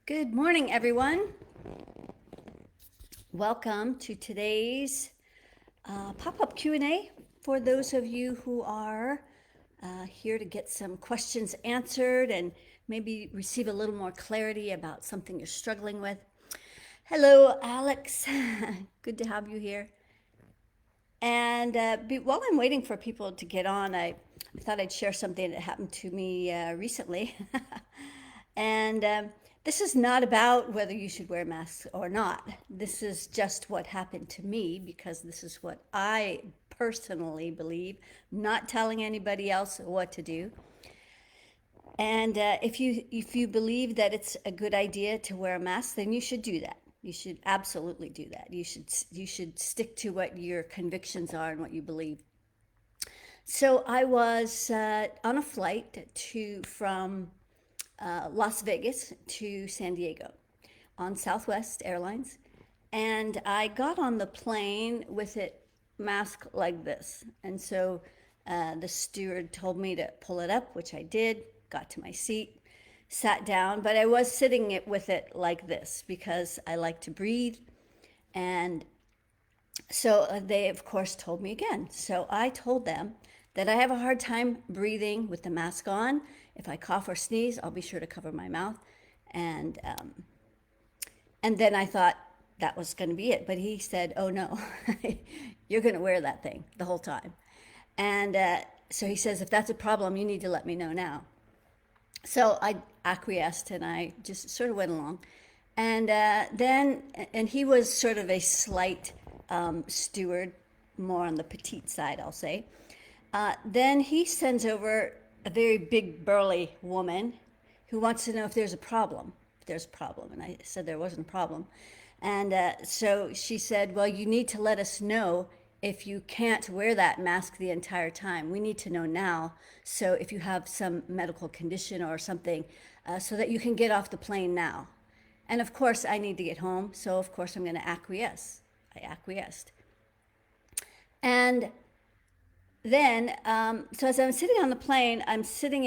Good morning, everyone. Welcome to today's pop-up Q&A for those of you who are here to get some questions answered and maybe receive a little more clarity about something you're struggling with. Hello, Alex. Good to have you here. And while I'm waiting for people to get on, I thought I'd share something that happened to me recently. And this is not about whether you should wear masks or not. This is just what happened to me because this is what I personally believe, not telling anybody else what to do. And if you believe that it's a good idea to wear a mask, then you should do that. You should absolutely do that. You should stick to what your convictions are and what you believe. So I was on a flight from Las Vegas to San Diego on Southwest Airlines, and I got on the plane with it masked like this. And so the steward told me to pull it up, which I did. Got to my seat, sat down, but I was sitting it with it like this because I like to breathe. And so they, of course, told me again. So I told them that I have a hard time breathing with the mask on. If I cough or sneeze, I'll be sure to cover my mouth. And and then I thought that was going to be it. But he said, "Oh no, you're going to wear that thing the whole time." And so he says, "If that's a problem, you need to let me know now." So I acquiesced and I just sort of went along. And and he was sort of a slight steward, more on the petite side, I'll say. Then he sends over a very big, burly woman who wants to know if there's a problem. If there's a problem. And I said there wasn't a problem. And so she said, "Well, you need to let us know if you can't wear that mask the entire time. We need to know now. So if you have some medical condition or something, so that you can get off the plane now." And of course, I need to get home. So of course, I'm going to acquiesce. I acquiesced. And then, so as I'm sitting on the plane, I'm sitting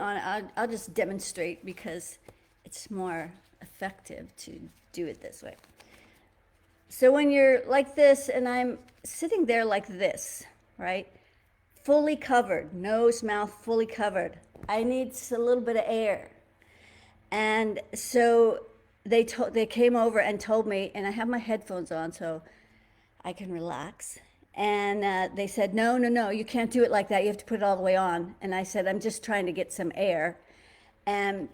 on. I'll just demonstrate because it's more effective to do it this way. So when you're like this, and I'm sitting there like this, right? Fully covered, nose, mouth fully covered. I need a little bit of air. And so they came over and told me, and I have my headphones on so I can relax. And they said, "No, no, no, you can't do it like that. You have to put it all the way on." And I said, "I'm just trying to get some air." And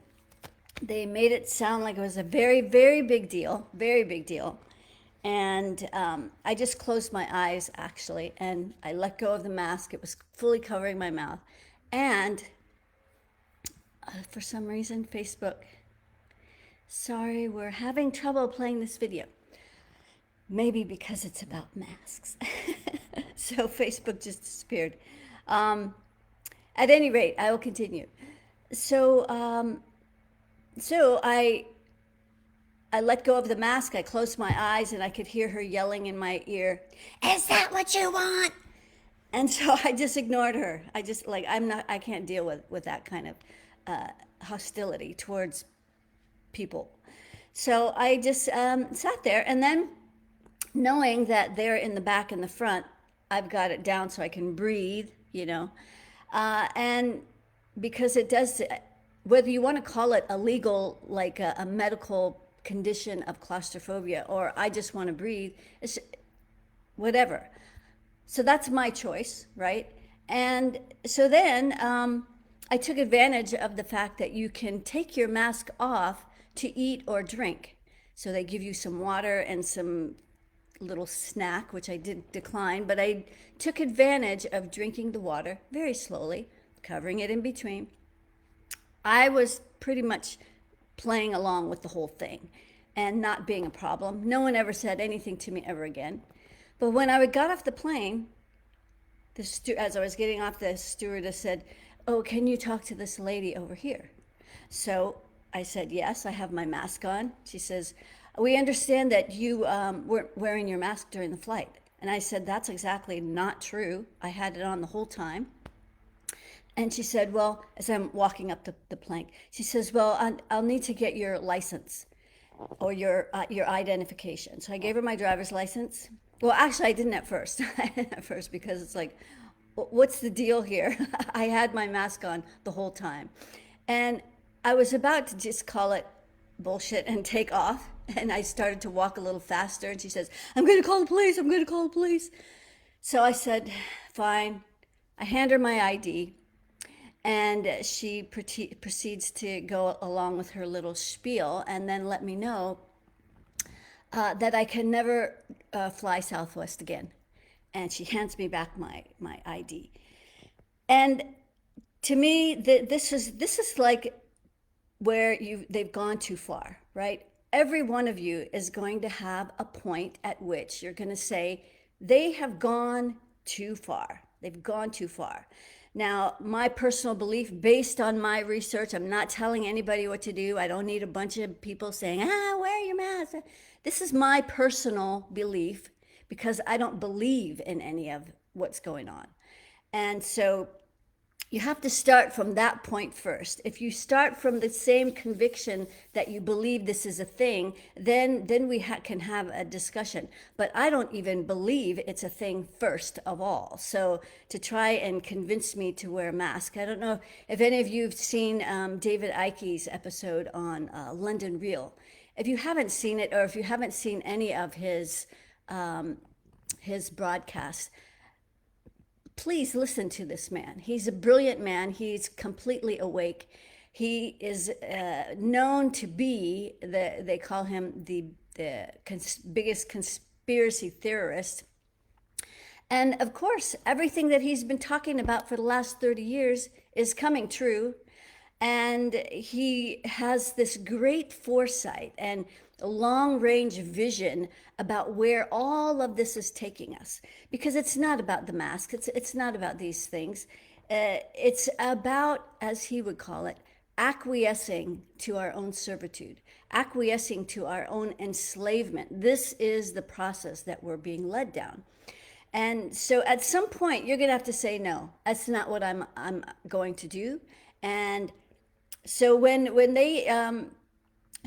they made it sound like it was a very, very big deal, very big deal. And I just closed my eyes, actually, and I let go of the mask. It was fully covering my mouth. And for some reason, Facebook, sorry, we're having trouble playing this video. Maybe because it's about masks. So Facebook just disappeared. At any rate, I will continue. So, so I let go of the mask. I closed my eyes, and I could hear her yelling in my ear, "Is that what you want?" And so I just ignored her. I just like I can't deal with that kind of hostility towards people. So I just sat there, and then knowing that they're in the back and the front, I've got it down so I can breathe, and because it does, whether you want to call it a legal, like a medical condition of claustrophobia, or I just want to breathe, it's whatever. So that's my choice, right? And so then I took advantage of the fact that you can take your mask off to eat or drink. So they give you some water and some little snack, which I did decline, but I took advantage of drinking the water very slowly, covering it in between. I was pretty much playing along with the whole thing and not being a problem. No one ever said anything to me ever again. But when I got off the plane, as I was getting off, the stewardess said, "Oh, can you talk to this lady over here?" So I said, "Yes, I have my mask on." She says, "We understand that you weren't wearing your mask during the flight." And I said, "That's exactly not true. I had it on the whole time." And she said, well, as I'm walking up the plank, she says, well, I'll need to get your license or your identification. So I gave her my driver's license. Well, actually, I didn't at first. I didn't at first because it's like, what's the deal here? I had my mask on the whole time. And I was about to just call it bullshit and take off. And I started to walk a little faster. And she says, I'm going to call the police. I'm going to call the police. So I said, fine. I hand her my ID. And she proceeds to go along with her little spiel and then let me know that I can never fly Southwest again. And she hands me back my ID. And to me, this is like where they've gone too far, right? Every one of you is going to have a point at which you're going to say they have gone too far. They've gone too far. Now, my personal belief, based on my research, I'm not telling anybody what to do. I don't need a bunch of people saying, wear your mask. This is my personal belief because I don't believe in any of what's going on. And so you have to start from that point first. If you start from the same conviction that you believe this is a thing, then we can have a discussion. But I don't even believe it's a thing first of all. So to try and convince me to wear a mask, I don't know if any of you have seen David Icke's episode on London Real. If you haven't seen it, or if you haven't seen any of his broadcasts, please listen to this man. He's a brilliant man. He's completely awake. He is known to be they call him the biggest conspiracy theorist. And of course, everything that he's been talking about for the last 30 years is coming true. And he has this great foresight and a long range vision about where all of this is taking us. Because it's not about the mask, it's not about these things. It's about, as he would call it, acquiescing to our own servitude, acquiescing to our own enslavement. This is the process that we're being led down. And so at some point, you're going to have to say, no, that's not what I'm going to do. And so when they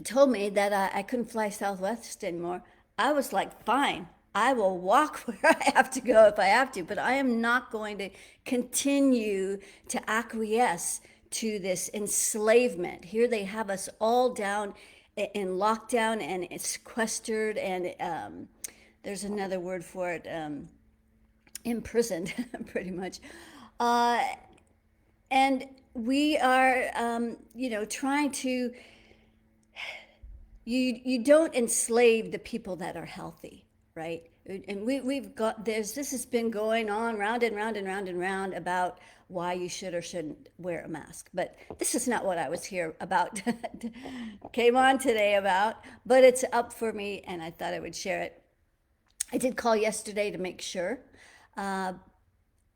told me that I couldn't fly Southwest anymore, I was like, fine, I will walk where I have to go if I have to, but I am not going to continue to acquiesce to this enslavement. Here they have us all down in lockdown and sequestered, and there's another word for it, imprisoned, pretty much. And we are, trying to, you don't enslave the people that are healthy, right? And we've got, this has been going on round and round and round and round about why you should or shouldn't wear a mask. But this is not what I was here about, came on today about, but it's up for me and I thought I would share it. I did call yesterday to make sure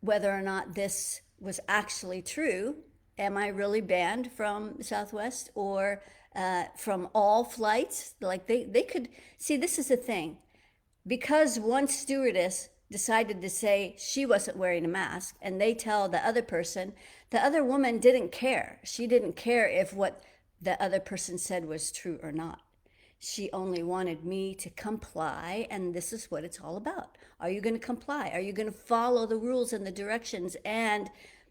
whether or not this was actually true. Am I really banned from Southwest or from all flights? Like they could see, this is the thing. Because one stewardess decided to say she wasn't wearing a mask and they tell the other person, the other woman didn't care. She didn't care if what the other person said was true or not. She only wanted me to comply, and this is what it's all about. Are you going to comply? Are you going to follow the rules and the directions? And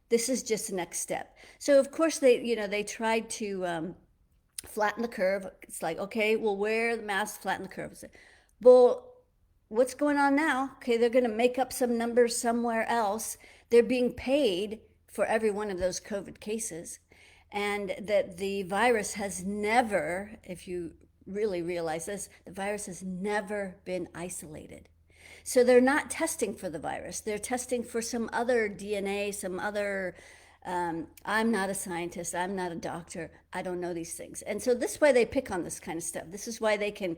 this is just the next step. So of course they tried to flatten the curve. It's like, okay, we'll wear the mask, flatten the curve. Well, what's going on now? Okay, they're going to make up some numbers somewhere else. They're being paid for every one of those COVID cases, and that the virus has never, if you really realize this, the virus has never been isolated. So they're not testing for the virus. They're testing for some other DNA, some other, I'm not a scientist. I'm not a doctor. I don't know these things. And so this is why they pick on this kind of stuff. This is why they can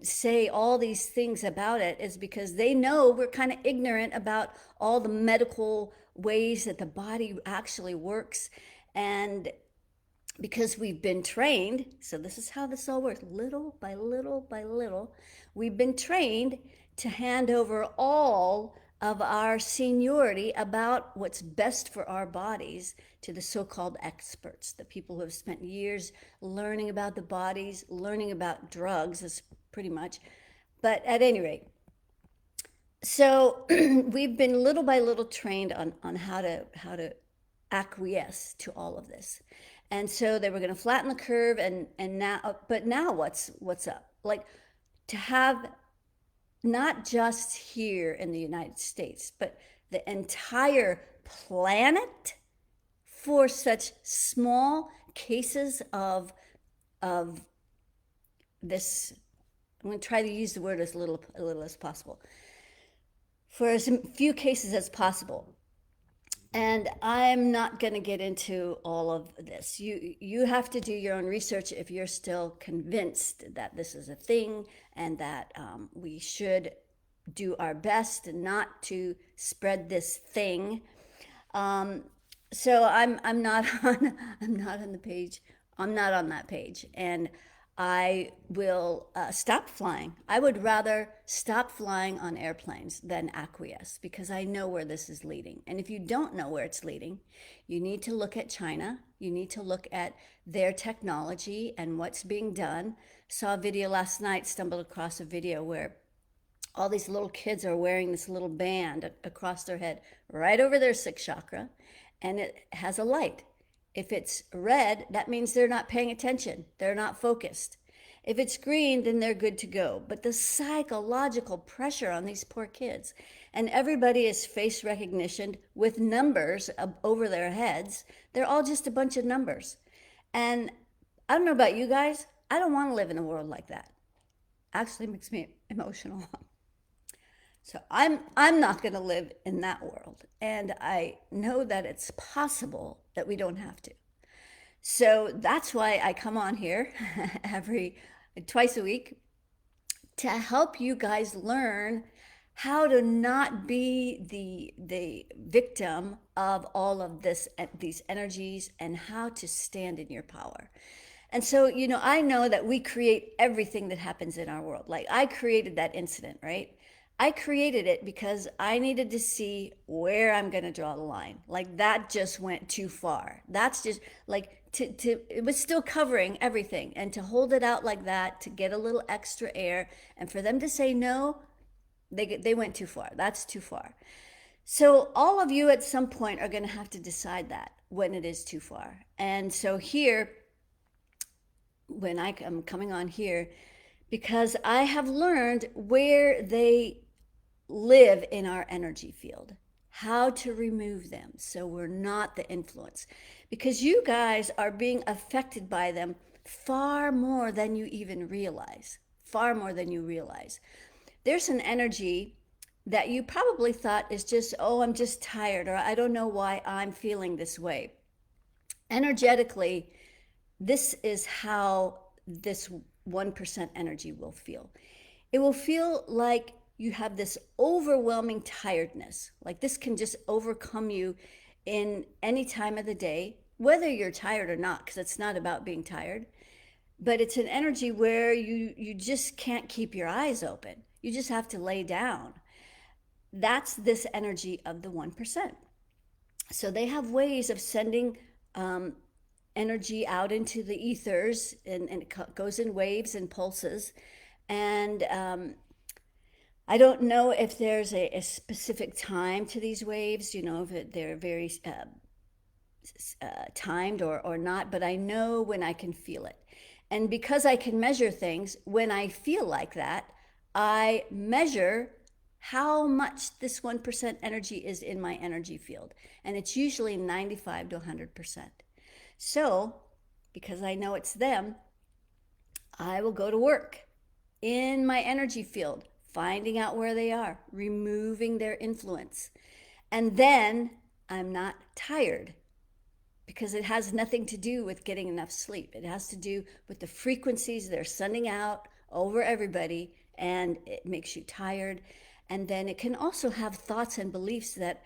say all these things about it, is because they know we're kind of ignorant about all the medical ways that the body actually works. And because we've been trained, so this is how this all works, little by little by little, we've been trained to hand over all of our seniority about what's best for our bodies to the so-called experts, the people who have spent years learning about the bodies, learning about drugs, is pretty much. But at any rate, so we've been little by little trained on how to acquiesce to all of this. And so they were going to flatten the curve, and now, but now what's up? Like, to have not just here in the United States, but the entire planet for such small cases of this. I'm going to try to use the word as little as possible, for as few cases as possible. And I'm not going to get into all of this. You have to do your own research if you're still convinced that this is a thing, and that we should do our best not to spread this thing. So I'm not on I'm not on the page. I'm not on that page, and I will stop flying. I would rather stop flying on airplanes than acquiesce, because I know where this is leading. And if you don't know where it's leading, you need to look at China. You need to look at their technology and what's being done. Saw a video last night, stumbled across a video where all these little kids are wearing this little band across their head, right over their sixth chakra, and it has a light. If it's red, that means they're not paying attention. They're not focused. If it's green, then they're good to go. But the psychological pressure on these poor kids, and everybody is face recognition with numbers over their heads. They're all just a bunch of numbers. And I don't know about you guys, I don't want to live in a world like that. Actually makes me emotional. So I'm not going to live in that world. And I know that it's possible that we don't have to. So that's why I come on here every twice a week to help you guys learn how to not be the victim of all of these energies, and how to stand in your power. And so, I know that we create everything that happens in our world. Like, I created that incident, right? I created it because I needed to see where I'm going to draw the line. Like, that just went too far. That's just like it was still covering everything, and to hold it out like that to get a little extra air, and for them to say no, they went too far. That's too far. So all of you at some point are going to have to decide that when it is too far. And so here, when I am coming on here, because I have learned where they live in our energy field, how to remove them so we're not the influence. Because you guys are being affected by them far more than you even realize. Far more than you realize. There's an energy that you probably thought is just, oh, I'm just tired, or I don't know why I'm feeling this way. Energetically, this is how this 1% energy will feel. It will feel like you have this overwhelming tiredness. Like, this can just overcome you in any time of the day, whether you're tired or not, because it's not about being tired. But it's an energy where you just can't keep your eyes open. You just have to lay down. That's this energy of the 1%. So they have ways of sending energy out into the ethers, and it goes in waves and pulses. And I don't know if there's a specific time to these waves, if they're very timed or not, but I know when I can feel it. And because I can measure things, when I feel like that, I measure how much this 1% energy is in my energy field. And it's usually 95 to 100%. So, because I know it's them, I will go to work in my energy field, finding out where they are, removing their influence. And then I'm not tired, because it has nothing to do with getting enough sleep. It has to do with the frequencies they're sending out over everybody, and it makes you tired. And then it can also have thoughts and beliefs that,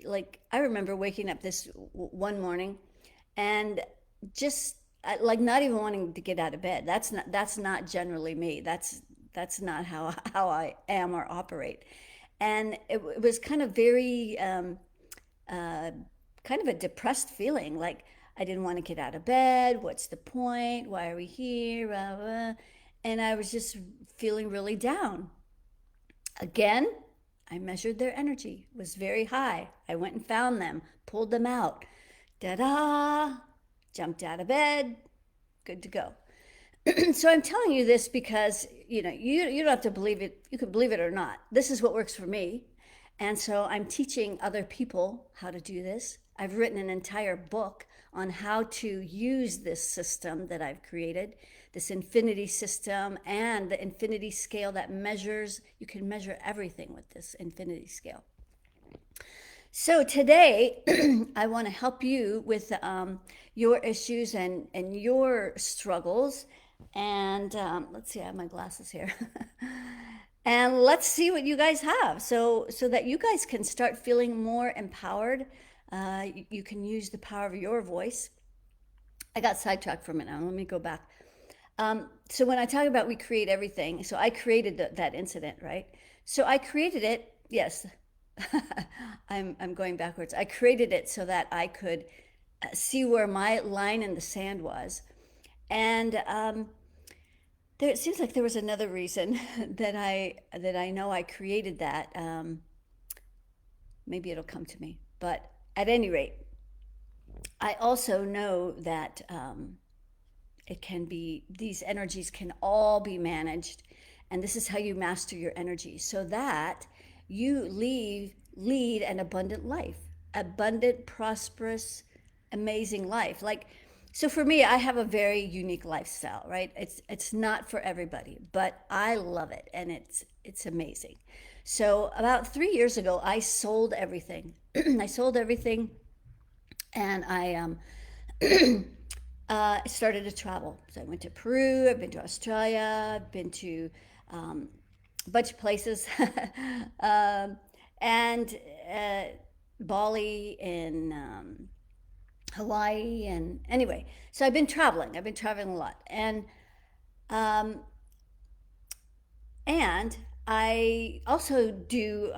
like, I remember waking up this one morning and just like not even wanting to get out of bed. That's not generally me. That's not how I am or operate. And it was kind of very uh, kind of a depressed feeling, like I didn't want to get out of bed. What's the point? Why are we here? Blah, blah. And I was just feeling really down. Again, I measured their energy. It was very high. I went and found them, pulled them out. Da-da! Jumped out of bed. Good to go. So I'm telling you this because you don't have to believe it. You can believe it or not. This is what works for me, and so I'm teaching other people how to do this. I've written an entire book on how to use this system that I've created, this infinity system, and the infinity scale that measures. You can measure everything with this infinity scale. So today, I want to help you with your issues and your struggles. And let's see, I have my glasses here. And let's see what you guys have, so that you guys can start feeling more empowered. You can use the power of your voice. I got sidetracked for a minute. Let me go back. So when I talk about we create everything, so I created that incident, right? So I created it. Yes, I'm going backwards. I created it so that I could see where my line in the sand was, and it seems like there was another reason that I know I created that. Maybe it'll come to me, but at any rate, I also know that it can be, these energies can all be managed, and this is how you master your energy so that you lead an abundant life, abundant, prosperous, amazing life. Like, so for me, I have a very unique lifestyle, right? It's not for everybody, but I love it, and it's amazing. So about 3 years ago, I sold everything. I sold everything, and I started to travel. So I went to Peru, I've been to Australia, I've been to a bunch of places, um, and uh, Bali and Hawaii, and anyway, so I've been traveling. I've been traveling a lot, um, and I also do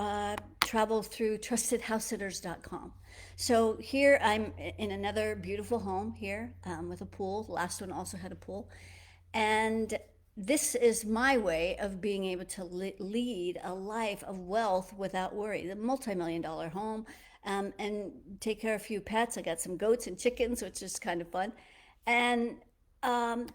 travel through trustedhousesitters.com. So here I'm in another beautiful home here with a pool. The last one also had a pool. And this is my way of being able to lead a life of wealth without worry. The multi-million-dollar home, and take care of a few pets. I got some goats and chickens, which is kind of fun. And um,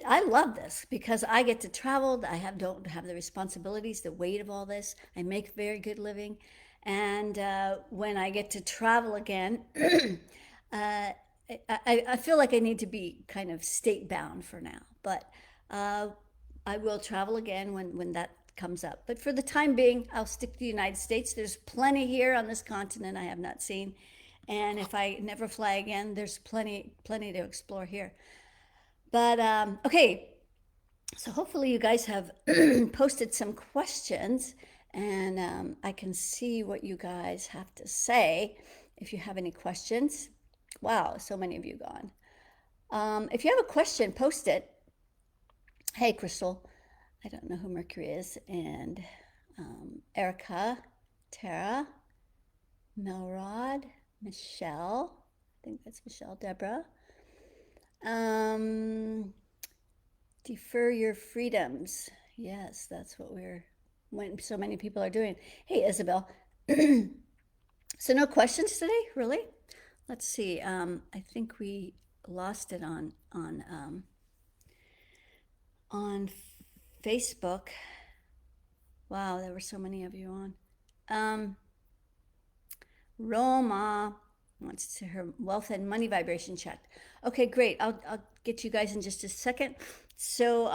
I love this because I get to travel. Don't have the responsibilities, the weight of all this. I make very good living, and when I get to travel again, uh, I feel like I need to be kind of state bound for now. But uh, I will travel again when that comes up. But for the time being, I'll stick to the United States. There's plenty here on this continent I have not seen, and if I never fly again, there's plenty to explore here. But okay, so hopefully you guys have posted some questions, and I can see what you guys have to say if you have any questions. Wow, so many of you gone. If you have a question, post it. Hey, Crystal. I don't know who Mercury is. And Erica, Tara, Melrod, Michelle. I think that's Michelle, Deborah. Defer your freedoms. Yes, that's what when so many people are doing. Hey, Isabel. So no questions today, really? Let's see. I think we lost it on Facebook. Wow, there were so many of you on. Roma wants to her wealth and money vibration checked. Okay, great. I'll get you guys in just a second. So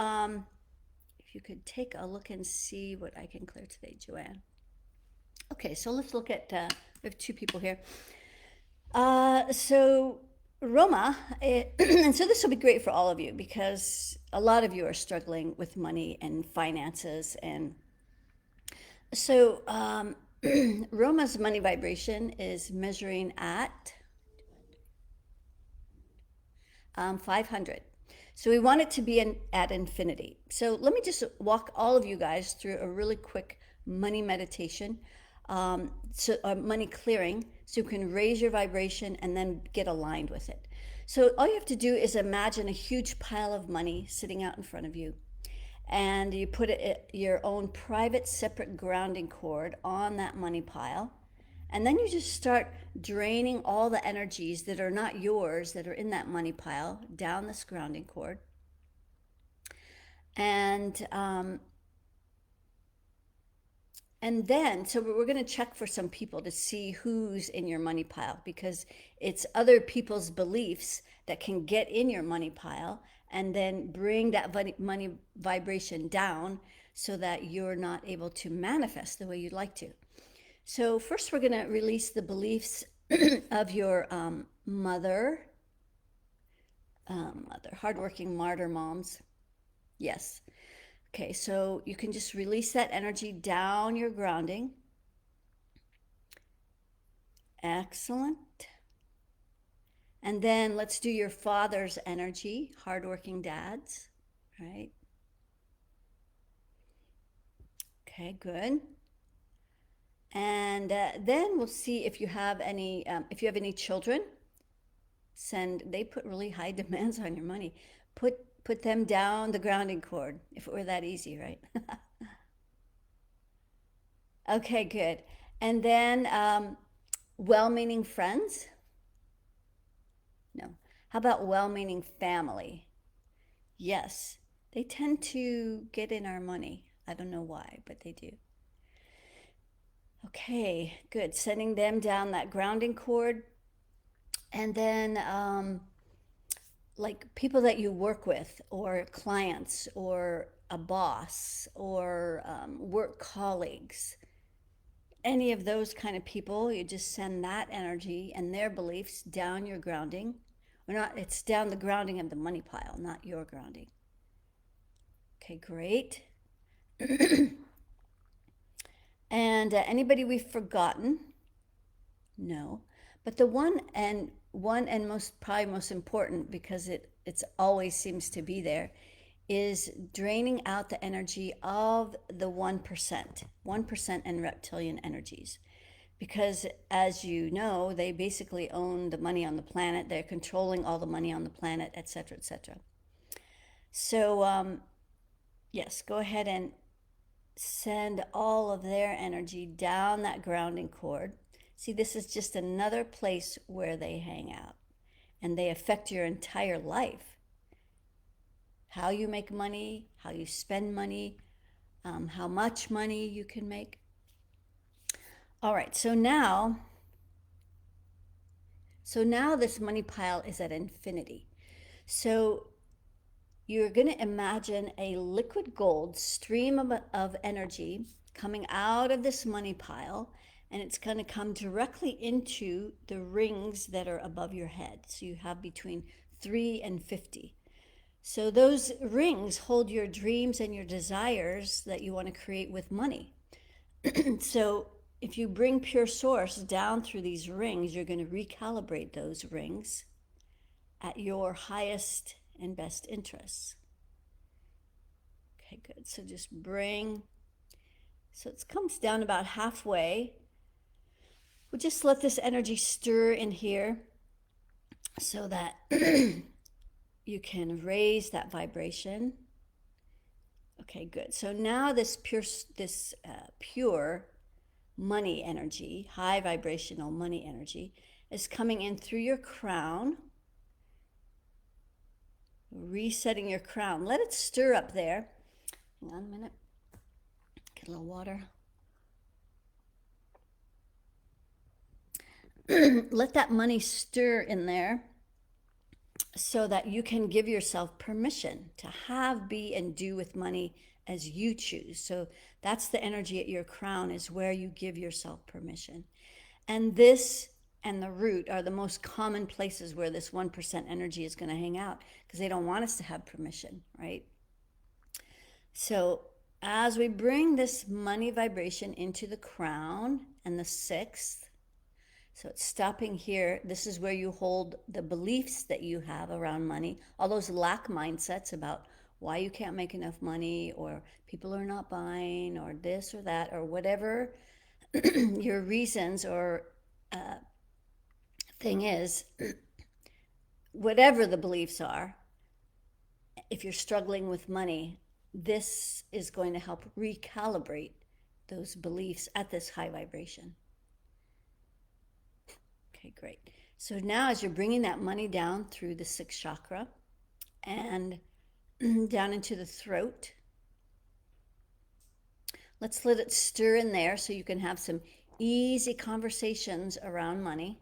if you could take a look and see what I can clear today, Joanne. Okay, so let's look at, we have two people here. So Roma, and so this will be great for all of you because a lot of you are struggling with money and finances. And so Roma's money vibration is measuring at 500. So we want it to be at infinity. So let me just walk all of you guys through a really quick money meditation, money clearing, so you can raise your vibration and then get aligned with it. So all you have to do is imagine a huge pile of money sitting out in front of you, and you put your own private separate grounding cord on that money pile, and then you just start draining all the energies that are not yours, that are in that money pile, down this grounding cord. And then, so we're going to check for some people to see who's in your money pile, because it's other people's beliefs that can get in your money pile and then bring that money vibration down so that you're not able to manifest the way you'd like to. So first we're going to release the beliefs of your mother, hardworking martyr moms. Yes. Okay, so you can just release that energy down your grounding. Excellent. And then let's do your father's energy, hardworking dads, right? Okay, good. And then we'll see if you have any children. They put really high demands on your money. Put them down the grounding cord, if it were that easy, right? Okay, good. And then well-meaning friends? No. How about well-meaning family? Yes. They tend to get in our money. I don't know why, but they do. Okay, good. Sending them down that grounding cord. And then like people that you work with, or clients, or a boss, or work colleagues, any of those kind of people, you just send that energy and their beliefs down your grounding. Or not, it's down the grounding of the money pile, not your grounding. Okay, great. And anybody we've forgotten? No. But the one and probably most important, because it's always seems to be there, is draining out the energy of the 1% and reptilian energies. Because as you know, they basically own the money on the planet. They're controlling all the money on the planet, etc., etc. So yes, go ahead and send all of their energy down that grounding cord. See, this is just another place where they hang out, and they affect your entire life. How you make money, how you spend money, how much money you can make. All right, so now this money pile is at infinity. So you're going to imagine a liquid gold stream of energy coming out of this money pile, and it's going to come directly into the rings that are above your head. So you have between 3 and 50. So those rings hold your dreams and your desires that you want to create with money. So if you bring pure source down through these rings, you're going to recalibrate those rings at your highest and best interests. Okay, good. So just so it comes down about halfway. We'll just let this energy stir in here so that you can raise that vibration. Okay, good. So now this pure money energy, high vibrational money energy, is coming in through your crown, resetting your crown. Let it stir up there. Hang on a minute. Get a little water. Let that money stir in there so that you can give yourself permission to have, be, and do with money as you choose. So that's the energy at your crown, is where you give yourself permission. And this and the root are the most common places where this 1% energy is going to hang out, because they don't want us to have permission, right? So as we bring this money vibration into the crown and the 6th, so it's stopping here. This is where you hold the beliefs that you have around money, all those lack mindsets about why you can't make enough money, or people are not buying, or this or that, or whatever your reasons or thing is, whatever the beliefs are, if you're struggling with money, this is going to help recalibrate those beliefs at this high vibration. Okay, great. So now as you're bringing that money down through the sixth chakra and down into the throat, let's let it stir in there so you can have some easy conversations around money.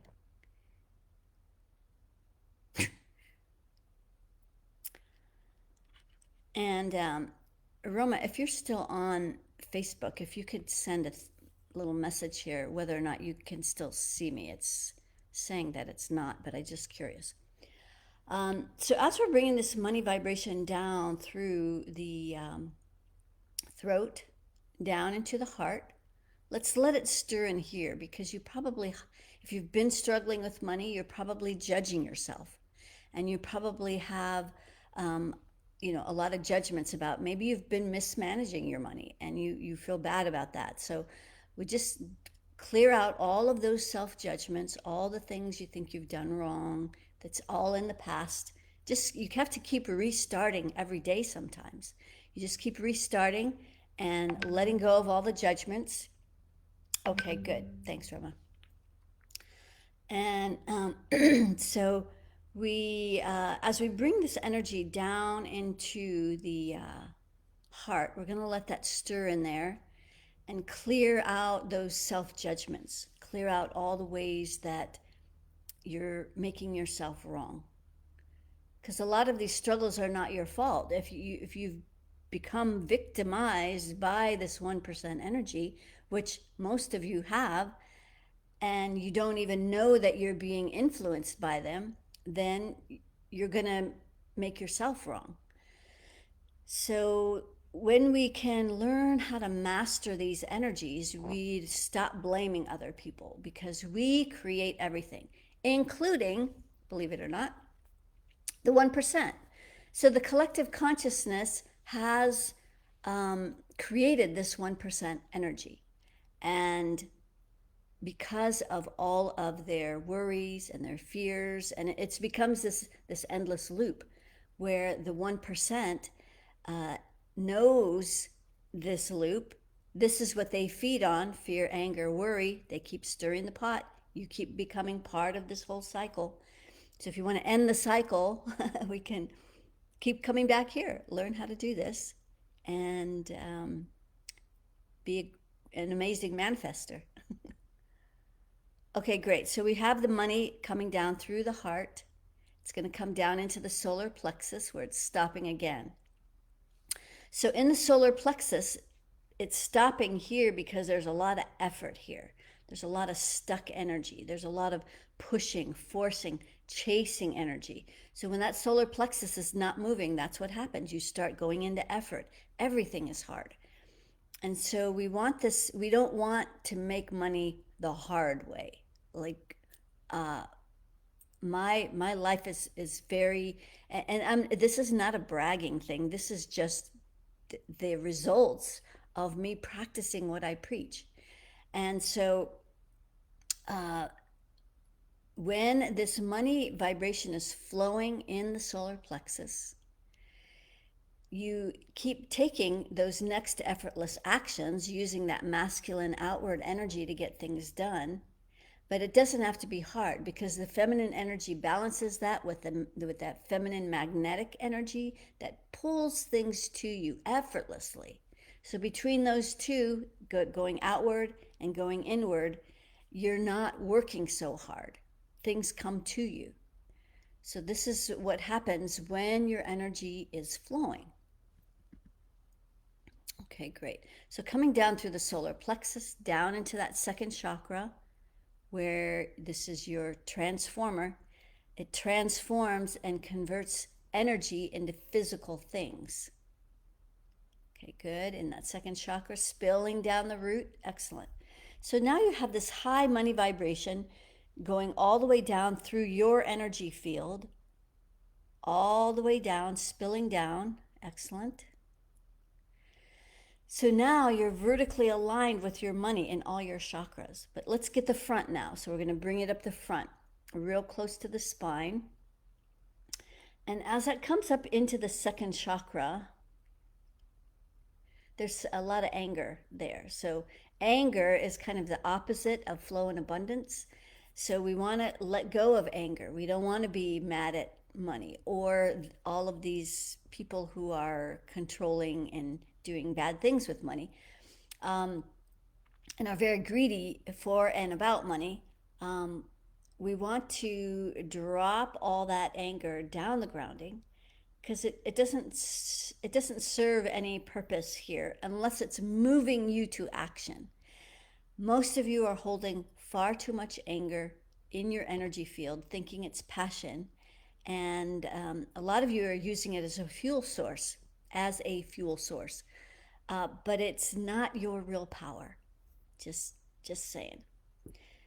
And Roma, if you're still on Facebook, if you could send a little message here, whether or not you can still see me. It's saying that it's not, but I'm just curious. So as we're bringing this money vibration down through the throat, down into the heart, let's let it stir in here, because you probably, if you've been struggling with money, you're probably judging yourself. And you probably have a lot of judgments about, maybe you've been mismanaging your money and you feel bad about that. So we just clear out all of those self-judgments, all the things you think you've done wrong, that's all in the past. Just, you have to keep restarting every day sometimes. You just keep restarting and letting go of all the judgments. Okay, good. Thanks, Roma. And so we, as we bring this energy down into the heart, we're going to let that stir in there and clear out those self-judgments, clear out all the ways that you're making yourself wrong. Because a lot of these struggles are not your fault. If you've become victimized by this 1% energy, which most of you have, and you don't even know that you're being influenced by them, then you're going to make yourself wrong. So when we can learn how to master these energies, we stop blaming other people, because we create everything, including, believe it or not, the 1%. So the collective consciousness has created this 1% energy. And because of all of their worries and their fears, and it becomes this endless loop where the 1% knows this loop. This is what they feed on: fear, anger, worry. They keep stirring the pot. You keep becoming part of this whole cycle. So if you want to end the cycle, we can keep coming back here, learn how to do this, and be an amazing manifester. Okay, great. So we have the money coming down through the heart. It's going to come down into the solar plexus, where it's stopping again. So in the solar plexus, it's stopping here because there's a lot of effort here. There's a lot of stuck energy. There's a lot of pushing, forcing, chasing energy. So when that solar plexus is not moving, that's what happens. You start going into effort. Everything is hard. And so we want this, we don't want to make money the hard way. Like, my life is very, and this is not a bragging thing. This is just the results of me practicing what I preach. And so when this money vibration is flowing in the solar plexus, you keep taking those next effortless actions, using that masculine outward energy to get things done. But it doesn't have to be hard, because the feminine energy balances that with that feminine magnetic energy that pulls things to you effortlessly. So between those two, going outward and going inward, you're not working so hard. Things come to you. So this is what happens when your energy is flowing. Okay, great. So coming down through the solar plexus, down into that second chakra, where this is your transformer. It transforms and converts energy into physical things. Okay, good. In that second chakra, spilling down the root. Excellent. So now you have this high money vibration going all the way down through your energy field, all the way down, spilling down Excellent. So now you're vertically aligned with your money in all your chakras. But let's get the front now. So we're going to bring it up the front, real close to the spine. And as that comes up into the second chakra, there's a lot of anger there. So anger is kind of the opposite of flow and abundance. So we want to let go of anger. We don't want to be mad at money or all of these people who are controlling and doing bad things with money, and are very greedy for and about money. We want to drop all that anger down the grounding because it doesn't serve any purpose here unless it's moving you to action. Most of you are holding far too much anger in your energy field, thinking it's passion, and a lot of you are using it as a fuel source, but it's not your real power. Just saying.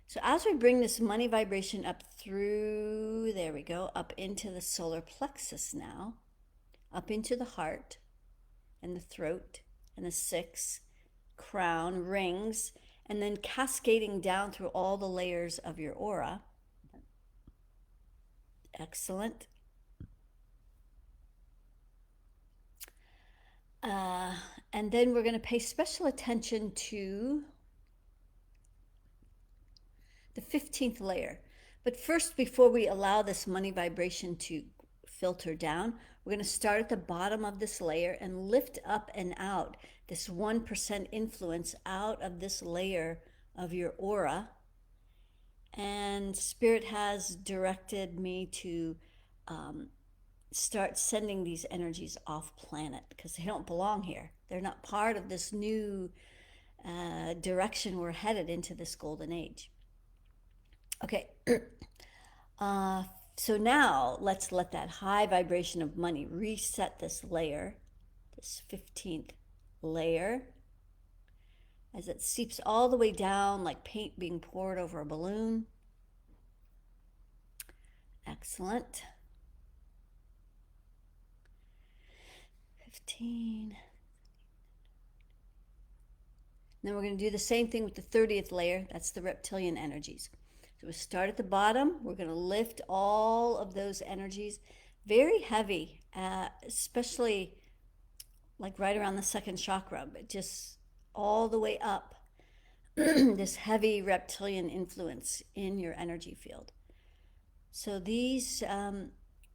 So as we bring this money vibration up through, there we go, up into the solar plexus now, up into the heart and the throat and the six, crown, rings, and then cascading down through all the layers of your aura. Excellent. And then we're going to pay special attention to the 15th layer. But first, before we allow this money vibration to filter down, we're going to start at the bottom of this layer and lift up and out this 1% influence out of this layer of your aura. And Spirit has directed me to start sending these energies off planet because they don't belong here. They're not part of this new direction we're headed into, this golden age. Okay, so now let's let that high vibration of money reset this layer, this 15th layer, as it seeps all the way down like paint being poured over a balloon. Excellent. 15. Then we're going to do the same thing with the 30th layer. That's the reptilian energies. So we start at the bottom. We're going to lift all of those energies, very heavy, especially like right around the second chakra, but just all the way up. This heavy reptilian influence in your energy field. So these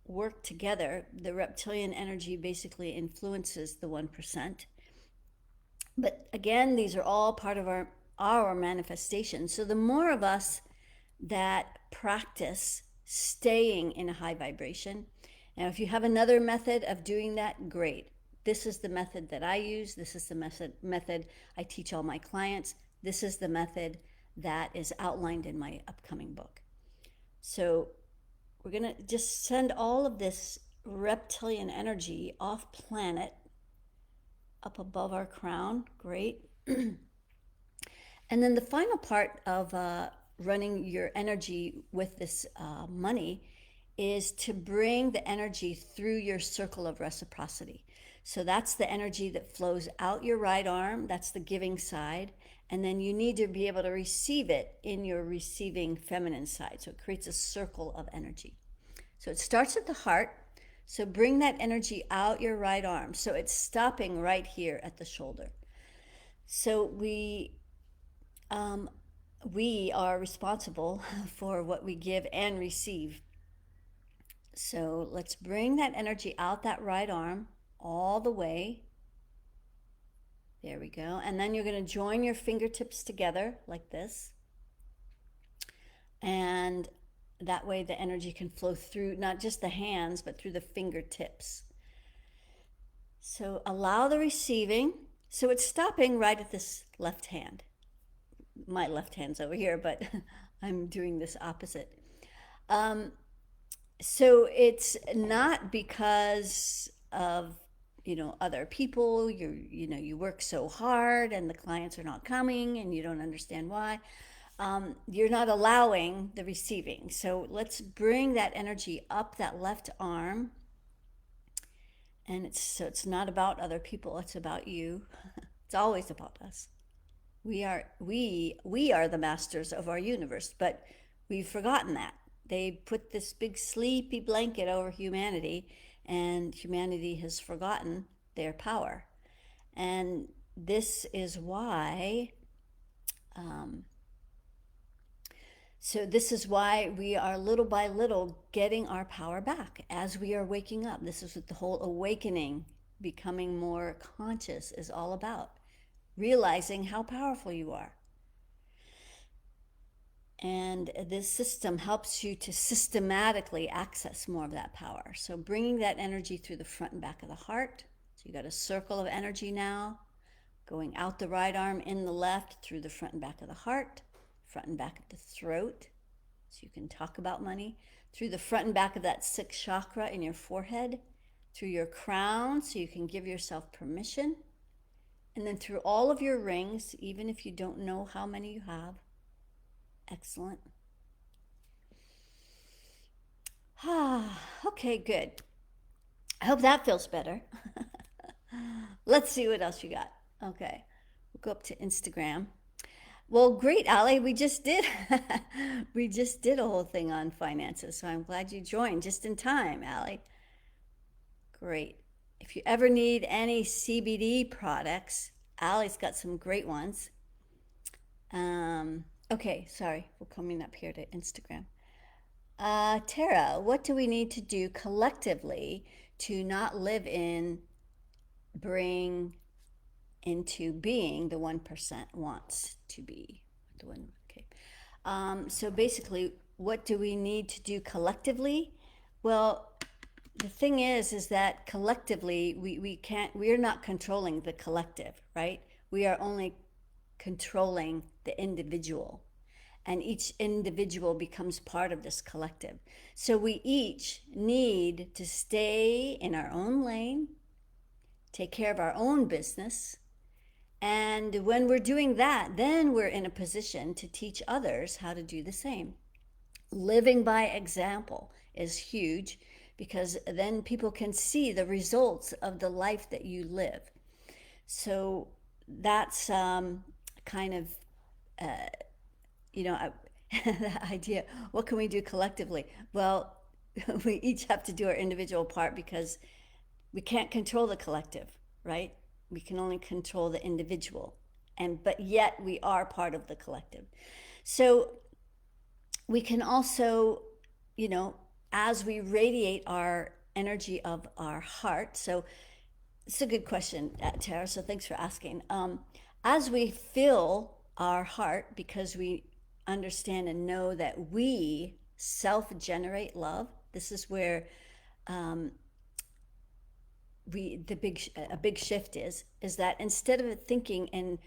work together. The reptilian energy basically influences the 1%. But again, these are all part of our manifestation. So the more of us that practice staying in a high vibration. Now, if you have another method of doing that, great. This is the method that I use. This is the method I teach all my clients. This is the method that is outlined in my upcoming book. So we're going to just send all of this reptilian energy off planet up above our crown. Great. And then the final part of running your energy with this money is to bring the energy through your circle of reciprocity. So that's the energy that flows out your right arm. That's the giving side. And then you need to be able to receive it in your receiving feminine side. So it creates a circle of energy. So it starts at the heart. So bring that energy out your right arm. So it's stopping right here at the shoulder. So we are responsible for what we give and receive. So let's bring that energy out that right arm all the way. There we go. And then you're going to join your fingertips together like this. And that way the energy can flow through not just the hands, but through the fingertips. So allow the receiving. So it's stopping right at this left hand. My left hand's over here, but I'm doing this opposite. So it's not because of other people. You work so hard and the clients are not coming and you don't understand why. You're not allowing the receiving. So let's bring that energy up that left arm And it's not about other people, it's about you. It's always about us. We are the masters of our universe, but we've forgotten that. They put this big sleepy blanket over humanity, and humanity has forgotten their power. And this is why um, this is why we are little by little getting our power back as we are waking up. This is what the whole awakening, becoming more conscious, is all about. Realizing how powerful you are. And this system helps you to systematically access more of that power. So bringing that energy through the front and back of the heart. So you got a circle of energy now, going out the right arm, in the left, through the front and back of the heart, front and back of the throat, so you can talk about money, through the front and back of that sixth chakra in your forehead, through your crown, so you can give yourself permission, and then through all of your rings, even if you don't know how many you have. Excellent. Okay, good. I hope that feels better. Let's see what else you got. Okay, we'll go up to Instagram. Well, great, Allie. We just did we just did a whole thing on finances, so I'm glad you joined just in time, Allie. Great. If you ever need any CBD products, Allie's got some great ones. Okay, sorry, we're coming up here to Instagram. Tara, what do we need to do collectively to not live in, bring into being the 1% wants to be? The one, okay. So basically, what do we need to do collectively? Well, the thing is that collectively, we're not controlling the collective, right? We are only controlling the individual, and each individual becomes part of this collective. So we each need to stay in our own lane, take care of our own business, and when we're doing that, then we're in a position to teach others how to do the same. Living by example is huge, because then people can see the results of the life that you live. So that's kind of, the idea. What can we do collectively? Well, we each have to do our individual part, because we can't control the collective, right? We can only control the individual, but yet we are part of the collective. So we can also, as we radiate our energy of our heart. So it's a good question, Tara. So thanks for asking. As we fill our heart, because we understand and know that we self-generate love. This is where a big shift is that instead of thinking and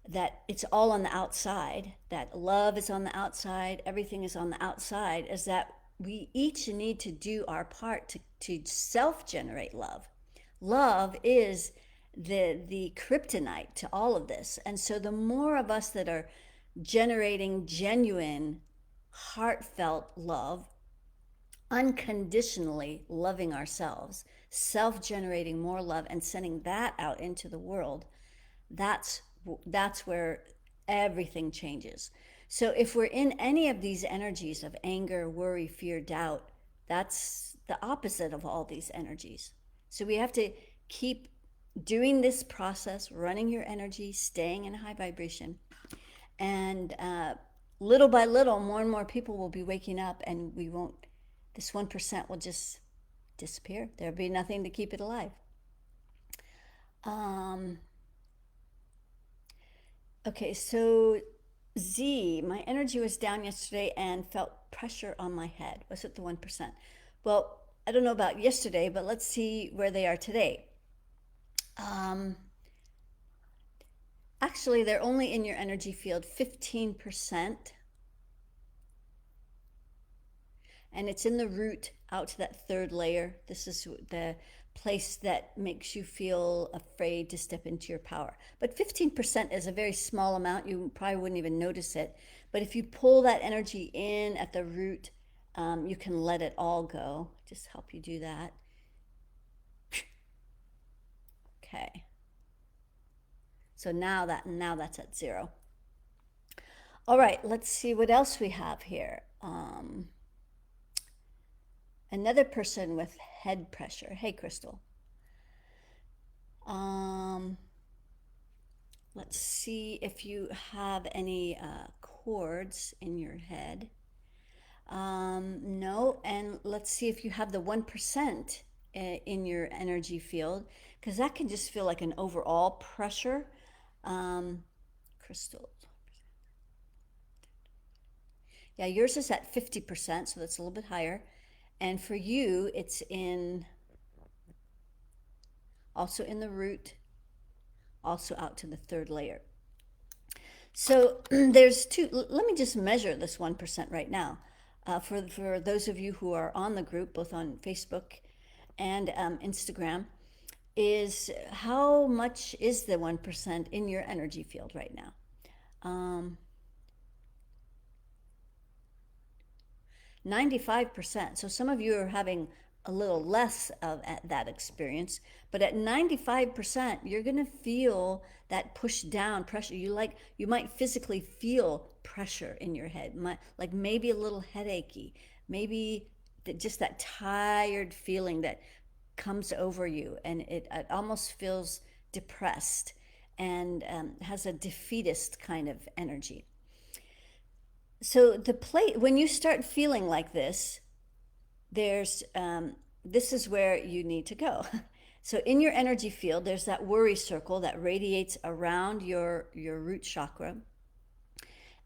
that it's all on the outside, that love is on the outside, everything is on the outside, is that we each need to do our part to self-generate love. Love is the kryptonite to all of this. And so the more of us that are generating genuine, heartfelt love, unconditionally loving ourselves, self-generating more love and sending that out into the world, that's where everything changes. So if we're in any of these energies of anger, worry, fear, doubt, that's the opposite of all these energies. So we have to keep doing this process, running your energy, staying in high vibration, and little by little, more and more people will be waking up, and this 1% will just disappear. There'll be nothing to keep it alive. Okay, so Z, my energy was down yesterday and felt pressure on my head. Was it the 1%? Well, I don't know about yesterday, but let's see where they are today. Actually, they're only in your energy field 15%. And it's in the root out to that third layer. This is the place that makes you feel afraid to step into your power. But 15% is a very small amount. You probably wouldn't even notice it. But if you pull that energy in at the root, you can let it all go. Just help you do that. Okay. So now that's at 0. All right, let's see what else we have here. Another person with head pressure. Hey, Crystal. Let's see if you have any chords in your head. No, and let's see if you have the 1% in your energy field, because that can just feel like an overall pressure. Crystal. Yeah, yours is at 50%, so that's a little bit higher. And for you, it's also in the root, also out to the 3rd layer. So there's two. Let me just measure this 1% right now. For those of you who are on the group, both on Facebook and Instagram, is how much is the 1% in your energy field right now? 95%. So some of you are having a little less of that experience, but at 95%, you're going to feel that push down pressure. You might physically feel pressure in your head, like maybe a little headachy, maybe just that tired feeling that comes over you, and it almost feels depressed and has a defeatist kind of energy. So when you start feeling like this, this is where you need to go. So in your energy field, there's that worry circle that radiates around your root chakra.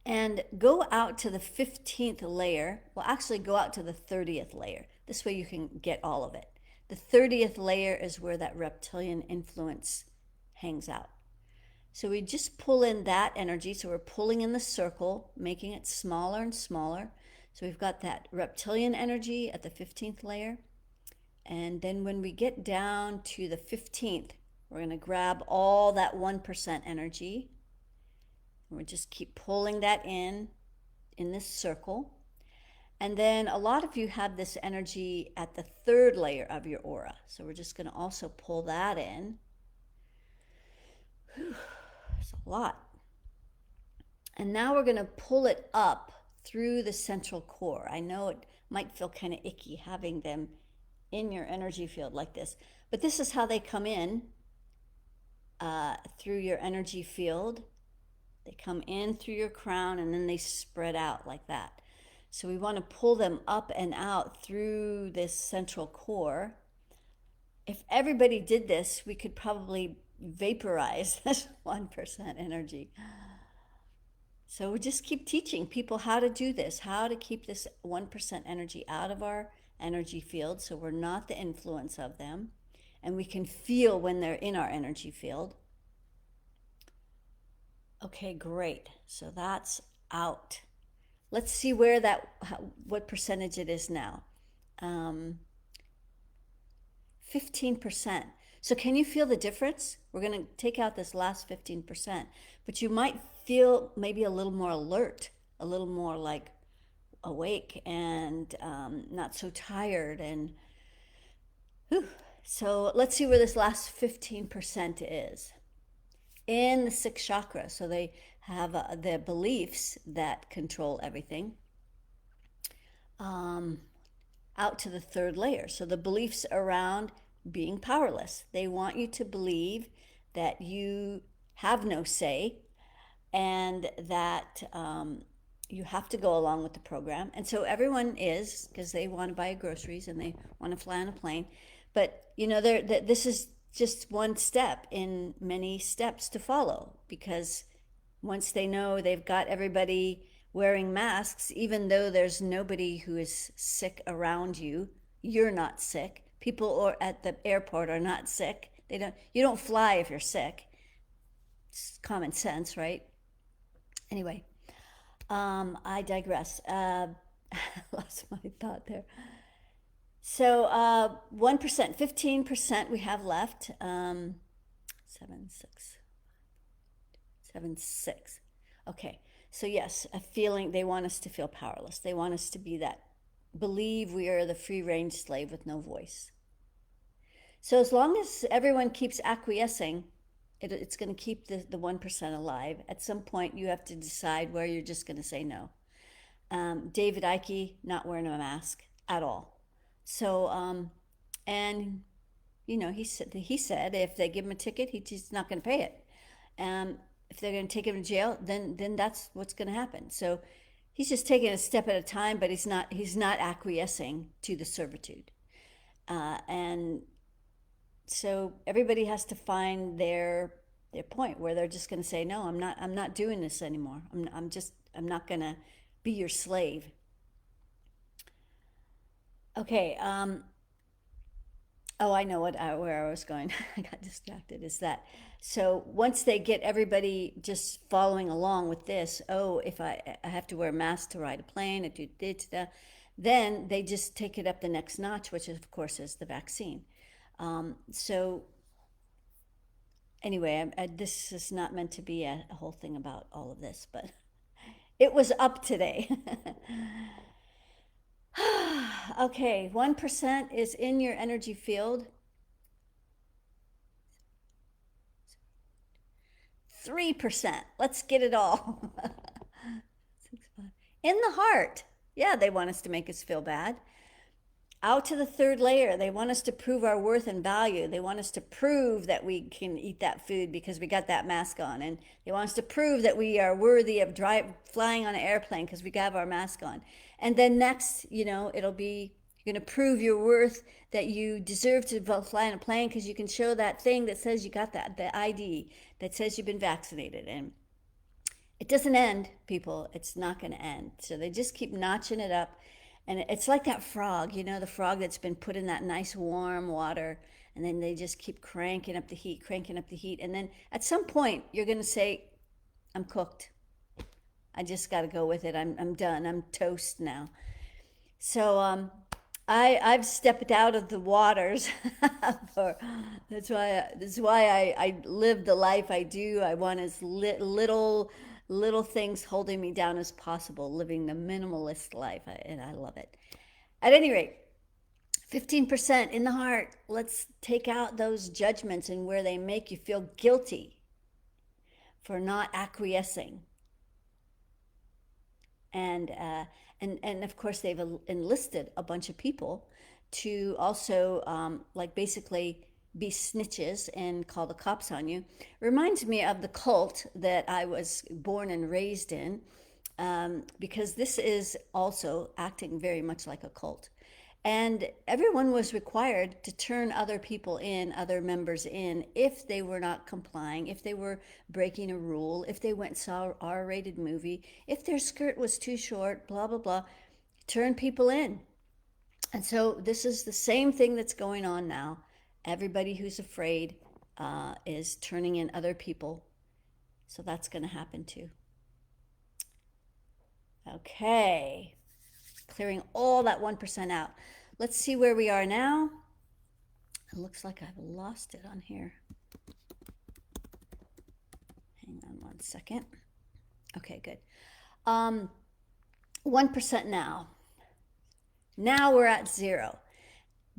And go out to the 15th layer. Well, actually go out to the 30th layer. This way you can get all of it. The 30th layer is where that reptilian influence hangs out. So we just pull in that energy. So we're pulling in the circle, making it smaller and smaller. So we've got that reptilian energy at the 15th layer. And then when we get down to the 15th, we're going to grab all that 1% energy. And we just keep pulling that in this circle. And then a lot of you have this energy at the 3rd layer of your aura. So we're just going to also pull that in. Whew, it's a lot. And now we're going to pull it up through the central core. I know it might feel kind of icky having them in your energy field like this, but this is how they come in through your energy field. They come in through your crown and then they spread out like that. So we want to pull them up and out through this central core. If everybody did this, we could probably vaporize this 1% energy. So we just keep teaching people how to do this, how to keep this 1% energy out of our energy field so we're not the influence of them, and we can feel when they're in our energy field. Okay, great. So that's out. Let's see what percentage it is now. 15%. So can you feel the difference? We're going to take out this last 15%, but you might feel maybe a little more alert, a little more like awake and not so tired. And whew. So let's see where this last 15% is. In the 6th chakra. So they have the beliefs that control everything. Out to the 3rd layer. So the beliefs around being powerless. They want you to believe that you have no say and that you have to go along with the program. And so everyone is, because they want to buy groceries and they want to fly on a plane. But, this is just one step in many steps to follow, because once they know they've got everybody wearing masks, even though there's nobody who is sick around you, you're not sick. People at the airport are not sick. You don't fly if you're sick. It's common sense, right? Anyway, I digress. Lost my thought there. So 1%, 15% we have left. 7, 6. Okay, so yes, a feeling, they want us to feel powerless. They want us to believe we are the free range slave with no voice. So as long as everyone keeps acquiescing, it's going to keep the 1% alive. At some point, you have to decide where you're just going to say no. David Icke not wearing a mask at all. So, and he said if they give him a ticket, he's not going to pay it. If they're going to take him to jail, then that's what's going to happen. So he's just taking a step at a time, but he's not acquiescing to the servitude. And so everybody has to find their point where they're just going to say no, I'm not doing this anymore. I'm not going to be your slave. Okay. Oh, I know where I was going. I got distracted. Is that so? Once they get everybody just following along with this, oh, if I have to wear a mask to ride a plane, then they just take it up the next notch, which of course is the vaccine. So anyway, this is not meant to be a whole thing about all of this, but it was up today. Okay, 1% is in your energy field. 3%, let's get it all. In the heart. Yeah, they want us to make us feel bad. Out to the third layer, they want us to prove our worth and value. They want us to prove that we can eat that food because we got that mask on. And they want us to prove that we are worthy of flying on an airplane because we have our mask on. And then next, it'll be you're going to prove your worth, that you deserve to fly on a plane because you can show that thing that says you got the ID that says you've been vaccinated. And it doesn't end, people. It's not going to end. So they just keep notching it up. And it's like that frog, the frog that's been put in that nice warm water. And then they just keep cranking up the heat. And then at some point, you're going to say, I'm cooked. I just got to go with it. I'm done. I'm toast now. So I've stepped out of the waters. That's why I live the life I do. I want as little things holding me down as possible, living the minimalist life, and I love it. At any rate, 15% in the heart. Let's take out those judgments and where they make you feel guilty for not acquiescing. And of course they've enlisted a bunch of people to also basically be snitches and call the cops on you. Reminds me of the cult that I was born and raised in, because this is also acting very much like a cult. And everyone was required to turn other people in, other members in, if they were not complying, if they were breaking a rule, if they went and saw an R-rated movie, if their skirt was too short, blah, blah, blah, turn people in. And so this is the same thing that's going on now. Everybody who's afraid is turning in other people. So that's going to happen too. Okay. Clearing all that 1% out. Let's see where we are now. It looks like I've lost it on here. Hang on one second. Okay, good. 1% now. Now we're at 0.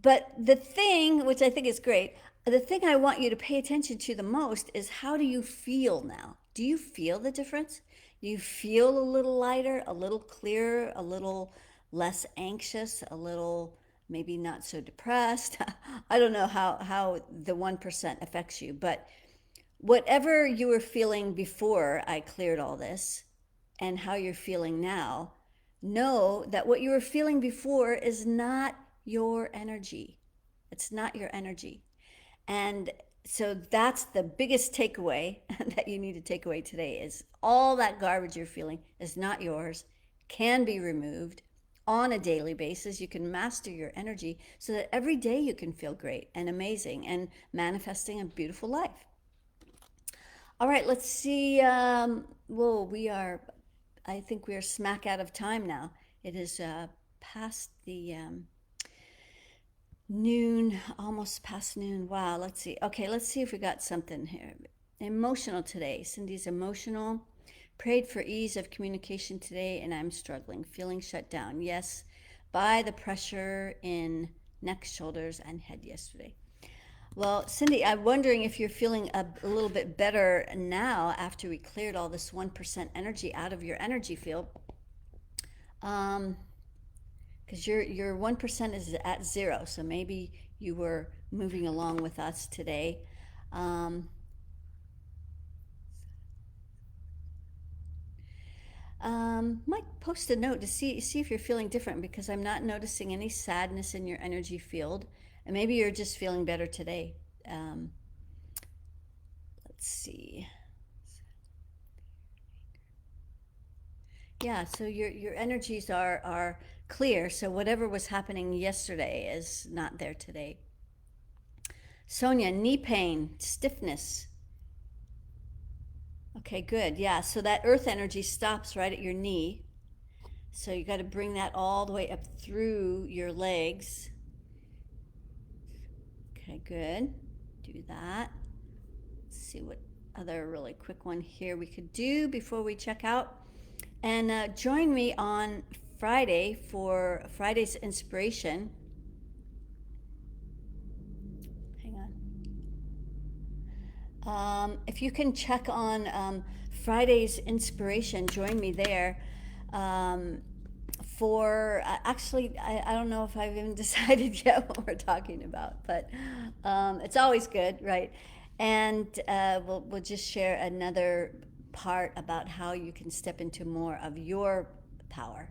But the thing, which I think is great, the thing I want you to pay attention to the most is, how do you feel now? Do you feel the difference? Do you feel a little lighter, a little clearer, a little less anxious, a little maybe not so depressed? I don't know how the 1% affects you, but whatever you were feeling before I cleared all this and how you're feeling now, know that what you were feeling before is not your energy. It's not your energy. And so that's the biggest takeaway that you need to take away today, is all that garbage you're feeling is not yours, can be removed on a daily basis. You can master your energy so that every day you can feel great and amazing and manifesting a beautiful life. All right, let's see. I think we are smack out of time now. It is past the noon, almost past noon. Wow, let's see. Okay, let's see if we got something here. Emotional today. Cindy's emotional. Prayed for ease of communication today, and I'm struggling, feeling shut down. Yes, by the pressure in neck, shoulders, and head yesterday. Well, Cindy, I'm wondering if you're feeling a little bit better now after we cleared all this 1% energy out of your energy field. Um, because your 1% is at zero, so maybe you were moving along with us today. Um, might post a note to see if you're feeling different because I'm not noticing any sadness in your energy field, and maybe you're just feeling better today. Um, let's see. Yeah, so your energies are clear. So whatever was happening yesterday is not there today. Sonia, knee pain, stiffness. Okay, good. Yeah, so that earth energy stops right at your knee. So you got to bring that all the way up through your legs. Okay, good. Do that. Let's see what other really quick one here we could do before we check out. And join me on Friday for Friday's inspiration. Hang on. If you can check on Friday's inspiration, join me there. Um, for actually, I don't know if I've even decided yet what we're talking about, but it's always good, right? And we'll just share another part about how you can step into more of your power.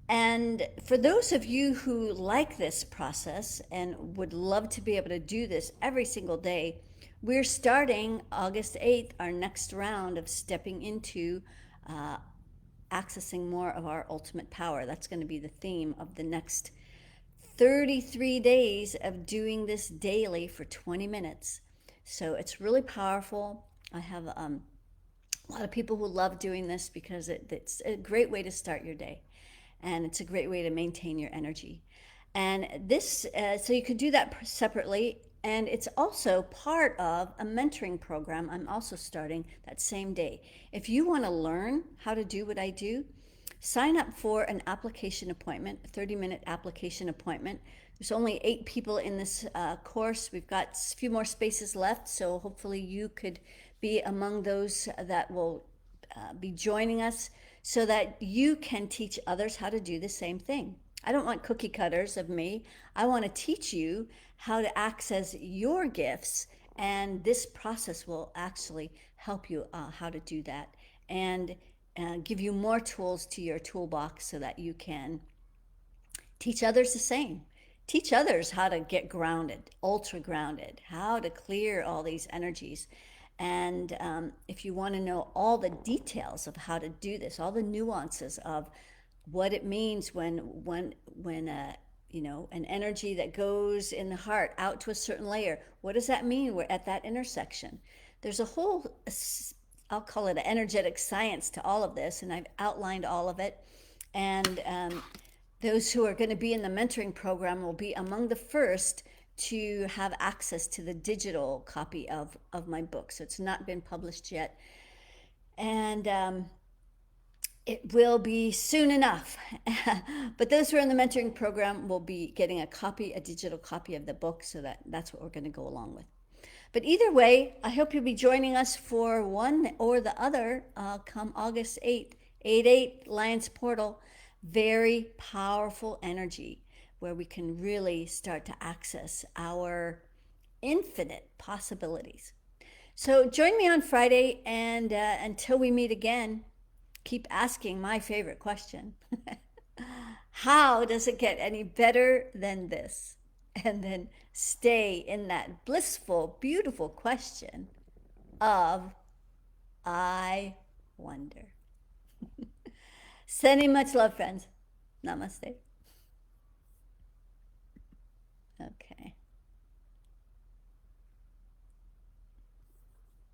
And for those of you who like this process and would love to be able to do this every single day, we're starting August 8th, our next round of stepping into uh, accessing more of our ultimate power. That's going to be the theme of the next 33 days of doing this daily for 20 minutes. So it's really powerful. I have a lot of people who love doing this because it's a great way to start your day, and it's a great way to maintain your energy. And this, so you could do that separately. And it's also part of a mentoring program I'm also starting that same day. If you want to learn how to do what I do, sign up for an application appointment, a 30-minute application appointment. There's only 8 people in this course. We've got a few more spaces left, so hopefully you could be among those that will be joining us so that you can teach others how to do the same thing. I don't want cookie cutters of me. I want to teach you how to access your gifts, and this process will actually help you how to do that and give you more tools to your toolbox so that you can teach others the same. Teach others how to get grounded, ultra grounded, how to clear all these energies. And if you want to know all the details of how to do this, all the nuances of what it means when an energy that goes in the heart out to a certain layer, what does that mean? We're at that intersection. There's a whole, I'll call it an energetic science to all of this, and I've outlined all of it. And those who are going to be in the mentoring program will be among the first to have access to the digital copy of my book. So it's not been published yet. And it will be soon enough. But those who are in the mentoring program will be getting a digital copy of the book. So that's what we're going to go along with. But either way, I hope you'll be joining us for one or the other come August 8th, 8/8 Lions Portal. Very powerful energy where we can really start to access our infinite possibilities. So join me on Friday, and until we meet again, keep asking my favorite question. How does it get any better than this? And then stay in that blissful, beautiful question of, I wonder. Sending much love, friends. Namaste.